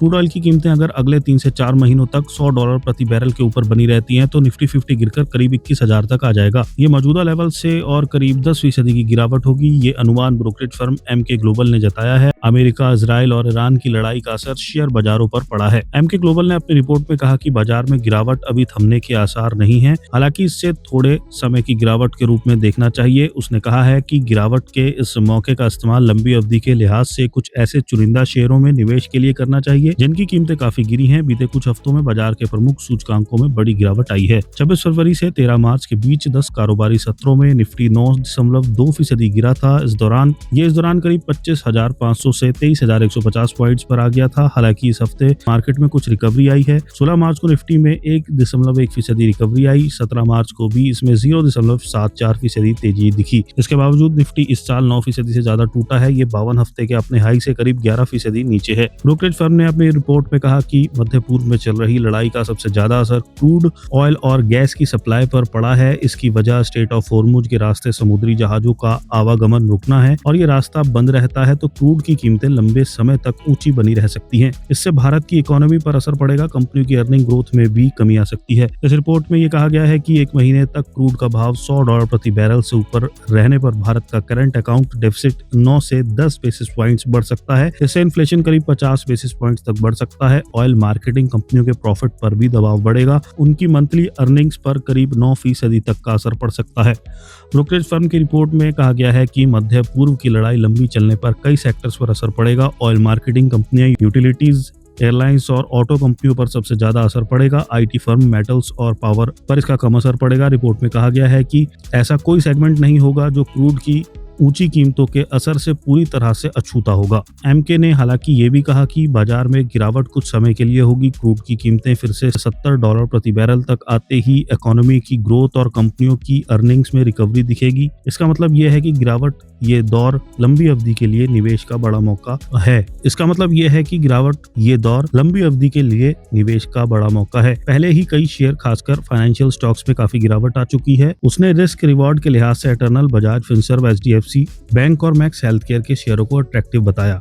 Crude oil की कीमतें अगर अगले 3 से 4 महीनों तक $100 प्रति बैरल के ऊपर बनी रहती हैं तो निफ्टी 50 गिरकर करीब 21,000 तक आ जाएगा। ये मौजूदा लेवल से और करीब 10% की गिरावट होगी। ये अनुमान ब्रोकरेज फर्म एमके ग्लोबल ने जताया है। अमेरिका, इजराइल और ईरान की लड़ाई का असर शेयर बाजारों पर पड़ा है। एमके ग्लोबल ने अपनी रिपोर्ट में कहा कि बाजार में गिरावट अभी थमने के आसार नहीं है, हालांकि इससे थोड़े समय की गिरावट के रूप में देखना चाहिए। उसने कहा है कि गिरावट के इस मौके का इस्तेमाल लंबी अवधि के लिहाज से कुछ ऐसे चुनिंदा शेयरों में निवेश के लिए करना चाहिए जिनकी कीमतें काफी गिरी हैं। बीते कुछ हफ्तों में बाजार के प्रमुख सूचकांकों में बड़ी गिरावट आई है। 26 फरवरी से 13 मार्च के बीच 10 कारोबारी सत्रों में निफ्टी 9.2% गिरा था। इस दौरान करीब 25,500 से 23,150 पॉइंट्स पर आ गया था। हालांकि इस हफ्ते मार्केट में कुछ रिकवरी आई है। 16 मार्च को निफ्टी में 1.1% रिकवरी आई। 17 मार्च को भी इसमें 0.74% तेजी दिखी। इसके बावजूद निफ्टी इस साल 9% से ज्यादा टूटा है। ये 52 हफ्ते के अपने हाई से करीब 11% नीचे है। ब्रोकरेज फर्म ने अपनी रिपोर्ट में कहा कि मध्य पूर्व में चल रही लड़ाई का सबसे ज्यादा असर क्रूड ऑयल और गैस की सप्लाई पर पड़ा है। इसकी वजह स्ट्रेट ऑफ होर्मुज के रास्ते समुद्री जहाजों का आवागमन रुकना है और ये रास्ता बंद रहता है तो क्रूड की कीमतें लंबे समय तक ऊंची बनी रह सकती हैं। इससे भारत की इकोनॉमी पर असर पड़ेगा। कंपनियों की अर्निंग ग्रोथ में भी कमी आ सकती है। इस रिपोर्ट में ये कहा गया है कि 1 महीने तक क्रूड का भाव $100 प्रति बैरल से ऊपर रहने पर भारत का करंट अकाउंट डेफिसिट 9 से 10 बेसिस पॉइंट्स बढ़ सकता है। इससे इन्फ्लेशन करीब 50 बेसिस पॉइंट्स तक बढ़ सकता है। ऑयल मार्केटिंग कंपनियों के प्रॉफिट पर भी दबाव बढ़ेगा। उनकी मंथली अर्निंग्स पर करीब 9% तक का असर पड़ सकता है। ब्रोकरेज फर्म की रिपोर्ट में कहा गया है कि मध्य पूर्व की लड़ाई लंबी चलने पर कई सेक्टर्स पर असर पड़ेगा। ऑयल मार्केटिंग कंपनियां, यूटिलिटीज, एयरलाइंस और ऑटो कंपनियों पर सबसे ज्यादा असर पड़ेगा। आईटी फर्म, मेटल्स और पावर पर इसका कम असर पड़ेगा। रिपोर्ट में कहा गया है कि ऐसा कोई सेगमेंट नहीं होगा जो क्रूड की ऊंची कीमतों के असर से पूरी तरह से अछूता होगा। एमके ने हालांकि ये भी कहा कि बाजार में गिरावट कुछ समय के लिए होगी। क्रूड की कीमतें फिर से $70 प्रति बैरल तक आते ही इकोनॉमी की ग्रोथ और कंपनियों की अर्निंग्स में रिकवरी दिखेगी। इसका मतलब यह है कि ये दौर लंबी अवधि के लिए निवेश का बड़ा मौका है। पहले ही कई शेयर, खासकर फाइनेंशियल स्टॉक्स में काफी गिरावट आ चुकी है। उसने रिस्क रिवॉर्ड के लिहाज से eternal, Bajaj Finserv, HDFC bank और मैक्स हेल्थकेयर के शेयरों को अट्रैक्टिव बताया।